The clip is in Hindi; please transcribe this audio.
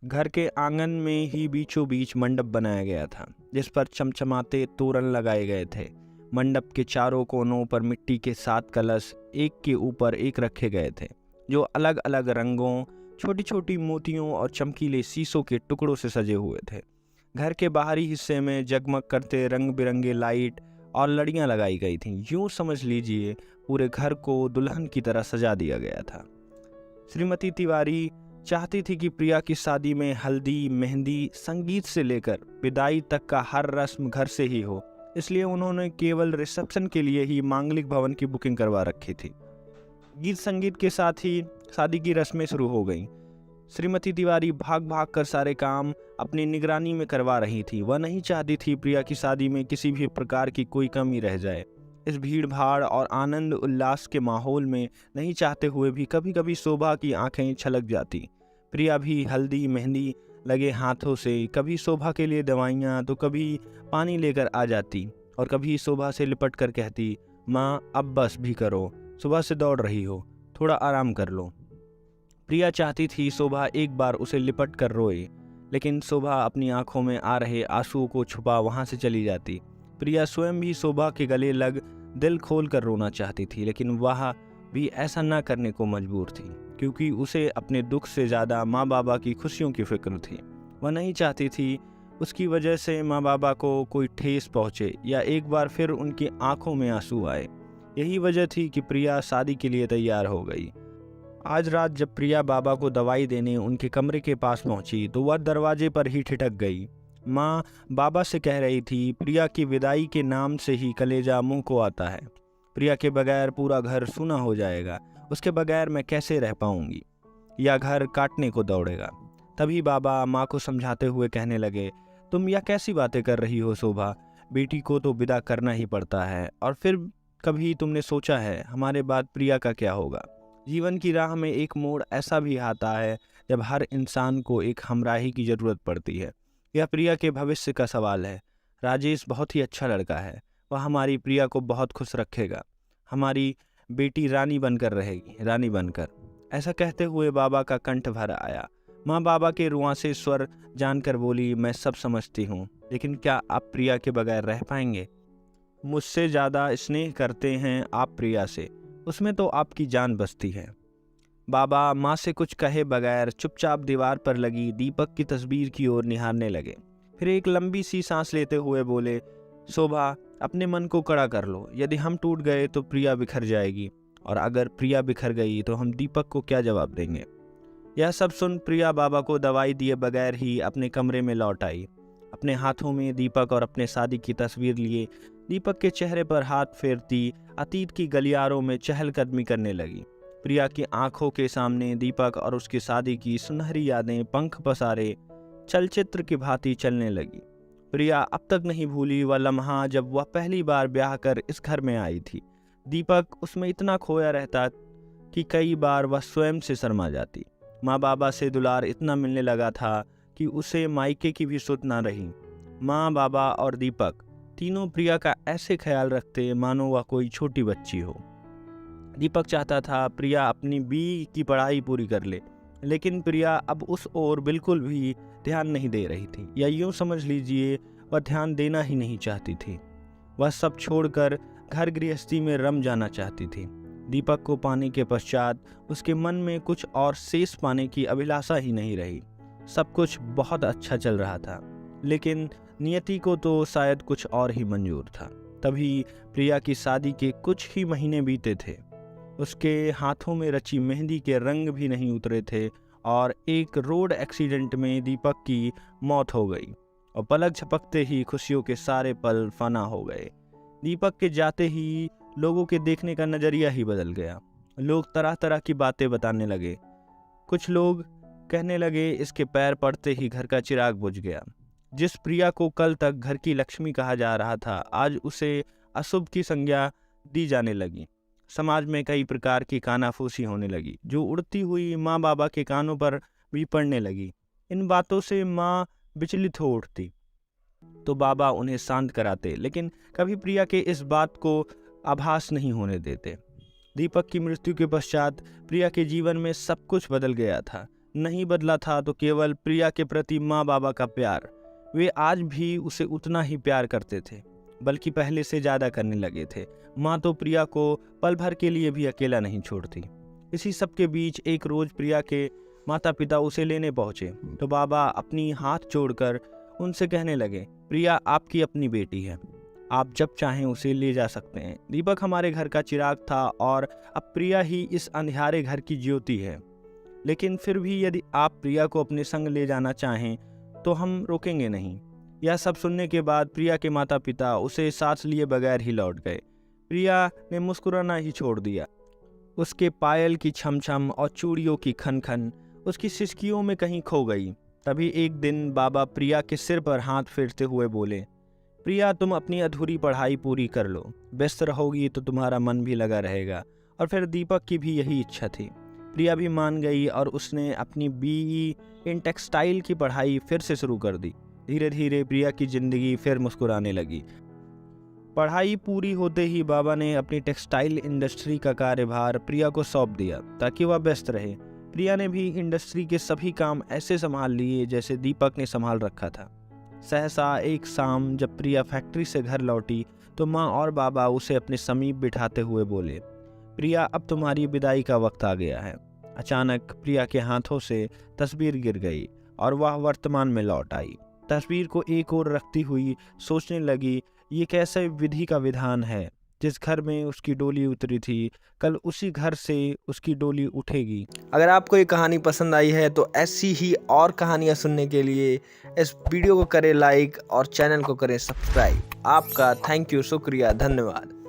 घर के आंगन में ही बीचों बीच मंडप बनाया गया था, जिस पर चमचमाते तोरण लगाए गए थे। मंडप के चारों कोनों पर मिट्टी के 7 कलश एक के ऊपर एक रखे गए थे, जो अलग अलग रंगों, छोटी छोटी मोतियों और चमकीले शीशों के टुकड़ों से सजे हुए थे। घर के बाहरी हिस्से में जगमग करते रंग बिरंगे लाइट और लड़ियां लगाई गई थीं। यूं समझ लीजिए पूरे घर को दुल्हन की तरह सजा दिया गया था। श्रीमती तिवारी चाहती थी कि प्रिया की शादी में हल्दी, मेहंदी, संगीत से लेकर विदाई तक का हर रस्म घर से ही हो। इसलिए उन्होंने केवल रिसेप्शन के लिए ही मांगलिक भवन की बुकिंग करवा रखी थी। गीत संगीत के साथ ही शादी की रस्में शुरू हो गईं। श्रीमती तिवारी भाग भाग कर सारे काम अपनी निगरानी में करवा रही थी। वह नहीं चाहती थी प्रिया की शादी में किसी भी प्रकार की कोई कमी रह जाए। इस भीड़ भाड़ और आनंद उल्लास के माहौल में नहीं चाहते हुए भी कभी कभी शोभा की आंखें छलक जाती। प्रिया भी हल्दी मेहंदी लगे हाथों से कभी शोभा के लिए दवाइयाँ तो कभी पानी लेकर आ जाती और कभी शोभा से लिपट कर कहती, माँ अब बस भी करो, सुबह से दौड़ रही हो, थोड़ा आराम कर लो। प्रिया चाहती थी शोभा एक बार उसे लिपट कर रोए, लेकिन शोभा अपनी आंखों में आ रहे आंसुओं को छुपा वहां से चली जाती। प्रिया स्वयं भी शोभा के गले लग दिल खोल कर रोना चाहती थी, लेकिन वह भी ऐसा न करने को मजबूर थी, क्योंकि उसे अपने दुख से ज़्यादा माँ बाबा की खुशियों की फिक्र थी। वह नहीं चाहती थी उसकी वजह से माँ बाबा को कोई ठेस पहुँचे या एक बार फिर उनकी आंखों में आंसू आए। यही वजह थी कि प्रिया शादी के लिए तैयार हो गई। आज रात जब प्रिया बाबा को दवाई देने उनके कमरे के पास पहुंची तो वह दरवाजे पर ही ठिठक गई। माँ बाबा से कह रही थी, प्रिया की विदाई के नाम से ही कलेजा मुंह को आता है। प्रिया के बगैर पूरा घर सूना हो जाएगा, उसके बगैर मैं कैसे रह पाऊंगी, या घर काटने को दौड़ेगा। तभी बाबा माँ को समझाते हुए कहने लगे, तुम यह कैसी बातें कर रही हो शोभा, बेटी को तो विदा करना ही पड़ता है। और फिर कभी तुमने सोचा है हमारे बाद प्रिया का क्या होगा? जीवन की राह में एक मोड़ ऐसा भी आता है जब हर इंसान को एक हमराही की ज़रूरत पड़ती है। यह प्रिया के भविष्य का सवाल है। राजेश बहुत ही अच्छा लड़का है, वह हमारी प्रिया को बहुत खुश रखेगा। हमारी बेटी रानी बनकर रहेगी, रानी बनकर। ऐसा कहते हुए बाबा का कंठ भर आया। माँ बाबा के रुआंसे स्वर जानकर बोली, मैं सब समझती हूँ, लेकिन क्या आप प्रिया के बगैर रह पाएंगे? मुझसे ज़्यादा स्नेह करते हैं आप प्रिया से, उसमें तो आपकी जान बसती है। बाबा माँ से कुछ कहे बगैर चुपचाप दीवार पर लगी दीपक की तस्वीर की ओर निहारने लगे। फिर एक लंबी सी सांस लेते हुए बोले, शोभा अपने मन को कड़ा कर लो। यदि हम टूट गए तो प्रिया बिखर जाएगी, और अगर प्रिया बिखर गई तो हम दीपक को क्या जवाब देंगे? यह सब सुन प्रिया बाबा को दवाई दिए बगैर ही अपने कमरे में लौट आई। अपने हाथों में दीपक और अपने शादी की तस्वीर लिए दीपक के चेहरे पर हाथ फेरती अतीत की गलियारों में चहलकदमी करने लगी। प्रिया की आंखों के सामने दीपक और उसकी शादी की सुनहरी यादें पंख पसारे चलचित्र की भांति चलने लगी। प्रिया अब तक नहीं भूली वह लम्हा जब वह पहली बार ब्याह कर इस घर में आई थी। दीपक उसमें इतना खोया रहता कि कई बार वह स्वयं से शर्मा जाती। माँ बाबा से दुलार इतना मिलने लगा था कि उसे मायके की भी सुध न रही। माँ बाबा और दीपक तीनों प्रिया का ऐसे ख्याल रखते मानो वह कोई छोटी बच्ची हो। दीपक चाहता था प्रिया अपनी बीई की पढ़ाई पूरी कर ले, लेकिन प्रिया अब उस ओर बिल्कुल भी ध्यान नहीं दे रही थी, या यूँ समझ लीजिए वह ध्यान देना ही नहीं चाहती थी। वह सब छोड़कर घर गृहस्थी में रम जाना चाहती थी। दीपक को पाने के पश्चात उसके मन में कुछ और शेष पाने की अभिलाषा ही नहीं रही। सब कुछ बहुत अच्छा चल रहा था, लेकिन नियति को तो शायद कुछ और ही मंजूर था। तभी प्रिया की शादी के कुछ ही महीने बीते थे। उसके हाथों में रची मेहंदी के रंग भी नहीं उतरे थे और एक रोड एक्सीडेंट में दीपक की मौत हो गई और पलक झपकते ही खुशियों के सारे पल फना हो गए। दीपक के जाते ही लोगों के देखने का नज़रिया ही बदल गया। लोग तरह तरह की बातें बताने लगे। कुछ लोग कहने लगे इसके पैर पड़ते ही घर का चिराग बुझ गया। जिस प्रिया को कल तक घर की लक्ष्मी कहा जा रहा था, आज उसे अशुभ की संज्ञा दी जाने लगी। समाज में कई प्रकार की कानाफूसी होने लगी, जो उड़ती हुई माँ बाबा के कानों पर भी पड़ने लगी। इन बातों से माँ विचलित हो उठती तो बाबा उन्हें शांत कराते, लेकिन कभी प्रिया के इस बात को आभास नहीं होने देते। दीपक की मृत्यु के पश्चात प्रिया के जीवन में सब कुछ बदल गया था। नहीं बदला था तो केवल प्रिया के प्रति माँ बाबा का प्यार। वे आज भी उसे उतना ही प्यार करते थे, बल्कि पहले से ज़्यादा करने लगे थे। माँ तो प्रिया को पल भर के लिए भी अकेला नहीं छोड़ती। इसी सब के बीच एक रोज़ प्रिया के माता पिता उसे लेने पहुँचे तो बाबा अपनी हाथ जोड़कर उनसे कहने लगे, प्रिया आपकी अपनी बेटी है, आप जब चाहें उसे ले जा सकते हैं। दीपक हमारे घर का चिराग था और अब प्रिया ही इस अंधियारे घर की ज्योति है। लेकिन फिर भी यदि आप प्रिया को अपने संग ले जाना चाहें तो हम रोकेंगे नहीं। यह सब सुनने के बाद प्रिया के माता पिता उसे साथ लिए बगैर ही लौट गए। प्रिया ने मुस्कुराना ही छोड़ दिया। उसके पायल की छमछम और चूड़ियों की खनखन उसकी सिसकियों में कहीं खो गई। तभी एक दिन बाबा प्रिया के सिर पर हाथ फेरते हुए बोले, प्रिया तुम अपनी अधूरी पढ़ाई पूरी कर लो, व्यस्त रहोगी तो तुम्हारा मन भी लगा रहेगा। और फिर दीपक की भी यही इच्छा थी। प्रिया भी मान गई और उसने अपनी बीई इन टेक्सटाइल की पढ़ाई फिर से शुरू कर दी। धीरे धीरे प्रिया की जिंदगी फिर मुस्कुराने लगी। पढ़ाई पूरी होते ही बाबा ने अपनी टेक्सटाइल इंडस्ट्री का कार्यभार प्रिया को सौंप दिया ताकि वह व्यस्त रहे। प्रिया ने भी इंडस्ट्री के सभी काम ऐसे संभाल लिए जैसे दीपक ने संभाल रखा था। सहसा एक शाम जब प्रिया फैक्ट्री से घर लौटी तो माँ और बाबा उसे अपने समीप बिठाते हुए बोले, प्रिया अब तुम्हारी विदाई का वक्त आ गया है। अचानक प्रिया के हाथों से तस्वीर गिर गई और वह वर्तमान में लौट आई। तस्वीर को एक ओर रखती हुई सोचने लगी, ये कैसे विधि का विधान है। जिस घर में उसकी डोली उतरी थी कल उसी घर से उसकी डोली उठेगी। अगर आपको ये कहानी पसंद आई है तो ऐसी ही और कहानियाँ सुनने के लिए इस वीडियो को करें लाइक और चैनल को करें सब्सक्राइब। आपका थैंक यू, शुक्रिया, धन्यवाद।